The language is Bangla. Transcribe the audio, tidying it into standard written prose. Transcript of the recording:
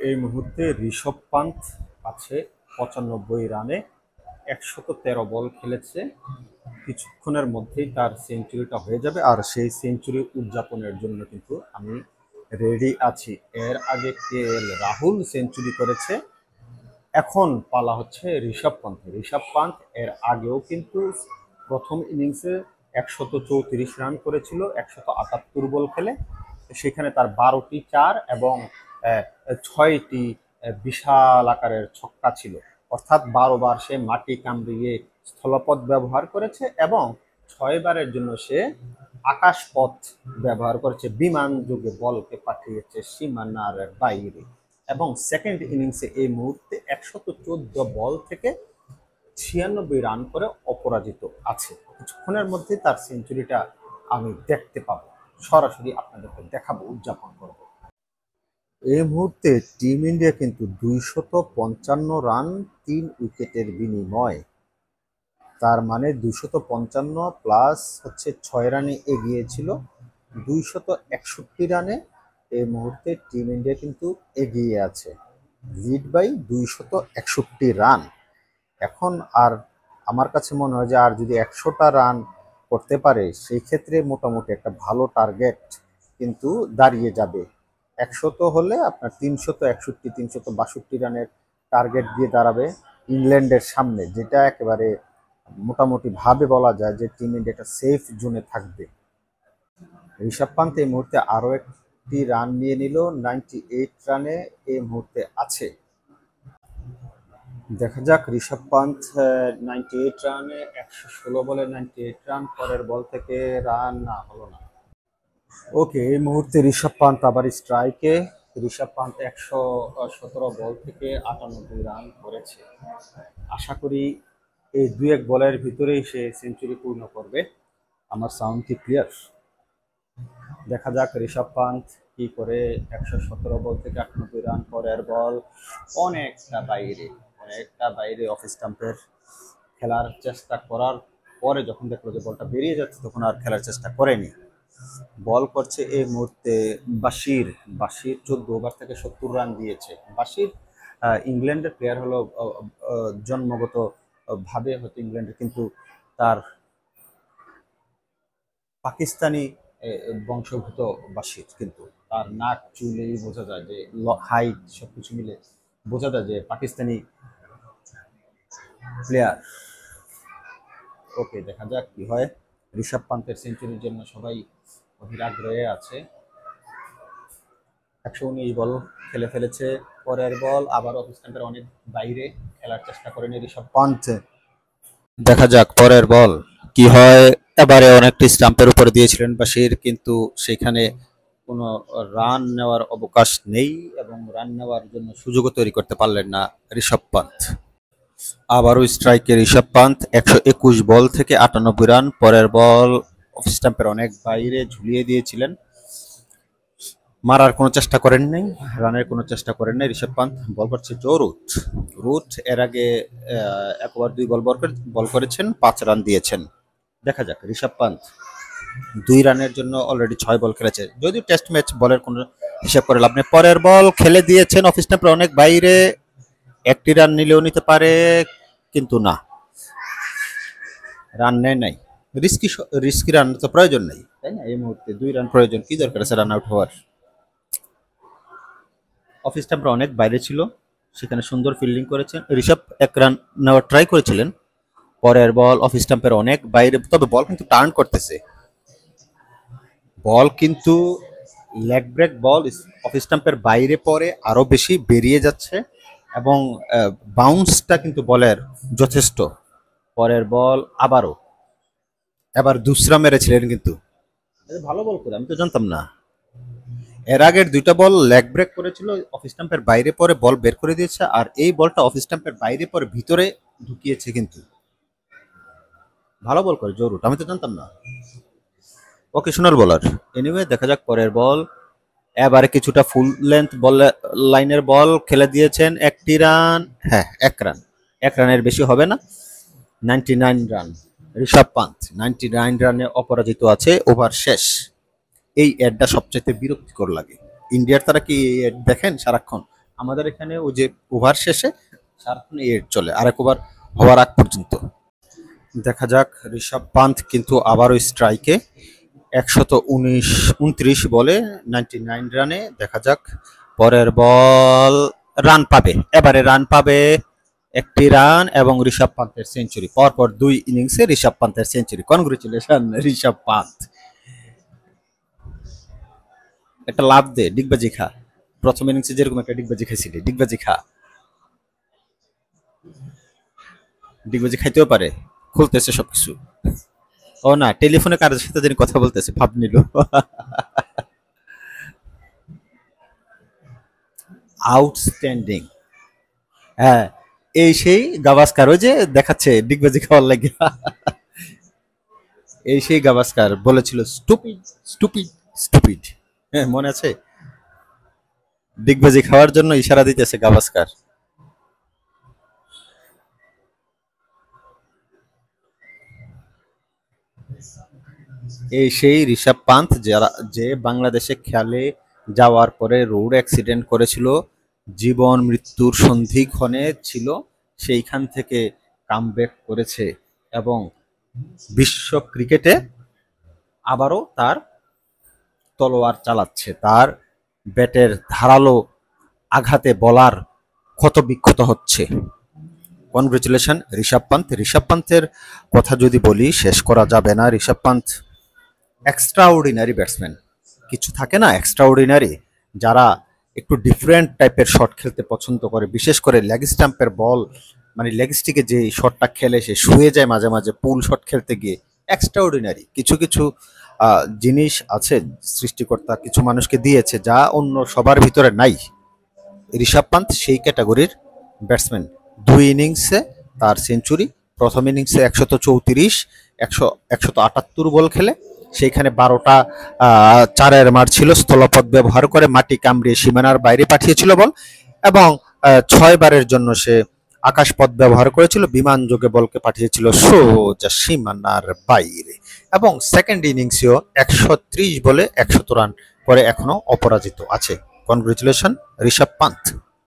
এই মুহূর্তে ঋষভ পান্থ আছে 95 রানে, 113 বল খেলেছে। কিছুক্ষণের মধ্যেই তার সেঞ্চুরিটা হয়ে যাবে, আর সেই সেঞ্চুরি উদযাপনের জন্য কিন্তু আমি রেডি আছি। এর আগে রাহুল সেঞ্চুরি করেছে, এখন পালা হচ্ছে ঋষভ পান্থ এর আগেও কিন্তু প্রথম ইনিংসে 134 রান করেছিল 178 বল খেলে। সেখানে তার 12টি চার এবং 6টি বিশাল আকারের ছক্কা ছিল, অর্থাৎ 12 বার সে মাটি কামড়িয়ে স্থলপথ ব্যবহার করেছে এবং 6বারের জন্য সে আকাশপথ ব্যবহার করেছে, বিমান যোগে বলকে পাঠিয়েছে সীমানার বাইরে। এবং সেকেন্ড ইনিংসে এই মুহূর্তে 114 বল থেকে 96 রান করে অপরাজিত আছে। কিছুক্ষণের মধ্যে তার সেঞ্চুরিটা আমি দেখতে পাবো, সরাসরি আপনাদেরকে দেখাবো, উদযাপন করব। এই মুহূর্তে টিম ইন্ডিয়া কিন্তু 255 রান 3 উইকেটের বিনিময়, তার মানে 255 প্লাস হচ্ছে 6 রানে এগিয়ে ছিল, 261 রানে এই মুহূর্তে টিম ইন্ডিয়া কিন্তু এগিয়ে আছে, লিড বাই 261 রান। এখন আর আমার কাছে মনে হয় যে আর যদি 100টা রান করতে পারে, সেই ক্ষেত্রে মোটামুটি একটা ভালো টার্গেট কিন্তু দাঁড়িয়ে যাবে। 100 তো হলে আপনার 361 362 রানের টার্গেট দিয়ে দাঁড়াবে ইংল্যান্ডের সামনে, যেটা একেবারে মোটামুটি ভাবে বলা যায় যে টিম ইন্ডিয়াটা সেফ জোনে থাকবে। ঋষভ পান্থ এই মুহূর্তে আরও একটি রান নিয়ে নিল, 98 রানে এই মুহূর্তে আছে। দেখা যাক ঋষভ পান্থ 98 রানে 116 বলে 98 রান, পরের বল থেকে রান না হলো না। ওকে, এই মুহূর্তে ঋষভ পান্থ আবার স্ট্রাইকে। ঋষভ পান্থ 117 বল থেকে 98 রান করেছে। আশা করি এই 2-1 বলের ভিতরেই সে সেঞ্চুরি পূর্ণ করবে। আমার সাউন্ড কি ক্লিয়ার? দেখা যাক ঋষভ পান্থ কি করে। 117 বল থেকে 98 রান, পরের বল অনেকটা বাইরে অফ স্টাম্পের। খেলার চেষ্টা করার পরে যখন দেখলো যে বলটা বেরিয়ে যাচ্ছে, তখন আর খেলার চেষ্টা করেনি। বল করছে এই মুহূর্তে বাশির 14 ওভার থেকে 70 রান দিয়েছে। বাশির ইংল্যান্ডের প্লেয়ার হলো, জন্মগত ভাবে হয়তো ইংল্যান্ডের, কিন্তু তার পাকিস্তানি বংশোদ্ভূত বাশির, কিন্তু তার নাক চুলেই বোঝা যায় যে হাইট সবকিছু মিলে বোঝা যায় যে পাকিস্তানি প্লেয়ার। ওকে, দেখা যাক কি হয়। ঋষভ পান্থের সেঞ্চুরির জন্য সবাই অধীর আগ্রহে আছে। 119 বল খেলে ফেলেছে, পরের বল আবার অফ স্টাম্পের অনেক বাইরে, খেলার চেষ্টা করেনি ঋষভ পান্থ। দেখা যাক পরের বল কি হয়। এবারে অনেকটি স্টাম্পের উপরে দিয়েছিলেন বাশির, কিন্তু সেখানে কোনো রান নেওয়ার অবকাশ নেই এবং রান নেওয়ার জন্য সুযোগও তৈরি করতে পারলেন না ঋষভ পান্থ। আবারও স্ট্রাইকে ঋষভ পান্থ 121 বল থেকে 98 রান, পরের বল অফ স্টাম্পের অনেক বাইরে ঝুলিয়ে দিয়েছিলেন। মারার কোনো চেষ্টা করেন নাই, রানের কোনো চেষ্টা করেন নাই ঋষভ পান্থ। বল করছে জো রুট এর আগে 1 ওভার 2 বল করেছেন, 5 রান দিয়েছেন। দেখা যাক ঋষভ পান্থ 2 রানের জন্য অলরেডি 6 বল খেলেছে, যদিও টেস্ট ম্যাচ বলের কোনো হিসাব করে লাভ নেই। পরের বল খেলে দিয়েছেন অফ স্টাম্পের অনেক বাইরে, 1টি রান নিলেও নিতে পারে, কিন্তু না, রান নেয় নাই। রিস্কি রান তো প্রয়োজন নেই, তাই না? এই মুহূর্তে 2 রান প্রয়োজন, কি দরকার আছে রান আউট হওয়ার? অফ স্টাম্পের অনেক বাইরে ছিল, সেখানে সুন্দর ফিল্ডিং করেছেন ঋষভ। 1 রান নেওয়ার ট্রাই করেছিলেন, পরের বল অফ স্টাম্পের অনেক বাইরে, তবে বল কিন্তু টার্ন করতেছে, বল কিন্তু লেগ ব্রেক বল অফ স্টাম্পের বাইরে পরে আরো বেশি বেরিয়ে যাচ্ছে এবং বাউন্সটা কিন্তু বলের যথেষ্ট। পরের বল এবার দুসরা মেরেছিলেন, কিন্তু ভালো বল করে, আমি তো জানতাম না। এর আগের 2টা বল লেগ ব্রেক করেছিল, অফ স্টাম্পের বাইরে পরে বল বের করে দিয়েছে, আর এই বলটা অফ স্টাম্পের বাইরে পরে ভিতরে ঢুকিয়েছে, কিন্তু ভালো বল করে জো রুট, আমি তো জানতাম না। ওকে, সোনার বলার। এনিওয়ে, দেখা যাক পরের বল। এবারে কিছুটা ফুল লেন্থ বল, লাইনের বল খেলে দিয়েছেন, 1টি রান, হ্যাঁ 1 রান, 1 রানের বেশি হবে না। 99 রান ঋষভ পান্থ, 99 রানে অপরাজিত আছে, ওভার শেষ। এই অ্যাডটা সবচেয়ে বিরক্তিকর লাগে। ইন্ডিয়ার তারা কি এই অ্যাড দেখেন সারাক্ষণ? আমাদের এখানে ওই যে ওভার শেষে সারাক্ষণ 8 চলে, আরেক ওভার হওয়ার আগ পর্যন্ত। দেখা যাক ঋষভ পান্থ কিন্তু আবারও স্ট্রাইকে 129 বলে 99 রানে। দেখা যাক পরের বল, রান পাবে, এবারে রান পাবে, একটি রান এবং ঋষভ পান্থের সেঞ্চুরি। পরপর 2 ইনিংসে ঋষভ পান্থের সেঞ্চুরি। কনগ্রেচুলেশন ঋষভ পান্থ। একটা লাভ দে, ডিগবাজি খা। প্রথম ইনিংসে যেরকম একটা ডিগবাজি খাইছিলি, ডিগবাজি খা। ডিগবাজি খাইতেও পারে, খুলতেছে সবকিছু। ও না, টেলিফোনে কারোর সাথে যিনি কথা বলতেছে ভাব নিল। আউটস্ট্যান্ডিং। হ্যাঁ, এই সেই গাভাস্কার, ওই যে দেখাচ্ছে ডিগবাজি খাওয়ার লাগে। এই সেই গাভাস্কার বলেছিল স্টুপিড স্টুপিড স্টুপিড। হ্যাঁ, মনে আছে? ডিগবাজি খাওয়ার জন্য ইশারা দিতেছে গাভাস্কার। এই সেই ঋষভ পান্থ যারা যে বাংলাদেশে খেলে যাওয়ার পরে রোড অ্যাক্সিডেন্ট করেছিল, জীবন মৃত্যুর সন্ধিক্ষণে ছিল, সেইখান থেকে কামব্যাক করেছে এবং বিশ্ব ক্রিকেটে আবারও তার তলোয়ার চালাচ্ছে। তার ব্যাটের ধারালো আঘাতে বলার ক্ষত বিক্ষত হচ্ছে। কনগ্রেচুলেশন ঋষভ পান্থ। ঋষভ পান্থের কথা যদি বলি শেষ করা যাবে না। ঋষভ পান্থ এক্সট্রাঅর্ডিনারি ব্যাটসম্যান। কিছু থাকে না এক্সট্রাঅর্ডিনারি, যারা একটু ডিফারেন্ট টাইপের শট খেলতে পছন্দ করে, বিশেষ করে লেগ স্টাম্পের বল, মানে লেগ স্টিকে যে শটটা খেলে সে শুয়ে যায় মাঝে মাঝে পুল শট খেলতে গিয়ে। এক্সট্রাঅর্ডিনারি কিছু কিছু জিনিস আছে সৃষ্টিকর্তা কিছু মানুষকে দিয়েছে যা অন্য সবার ভিতরে নাই। ঋষভ পান্থ সেই ক্যাটাগরির ব্যাটসম্যান। 2 ইনিংসে তার সেঞ্চুরি। প্রথম ইনিংসে 134, 178 বল খেলে সেইখানে 12টা 4-এর মার ছিল, স্থলপথ ব্যবহার করে মাটি কামড়িয়ে সীমানার বাইরে পাঠিয়েছিল বল, এবং 6 বারের জন্য সে আকাশপথ ব্যবহার করেছিল, বিমান যোগে বলকে পাঠিয়েছিল সোজা সীমানার বাইরে। এবং সেকেন্ড ইনিংসেও 130 বলে 100 রান করে এখনো অপরাজিত আছে। কনগ্রেচুলেশন ঋষভ পান্থ।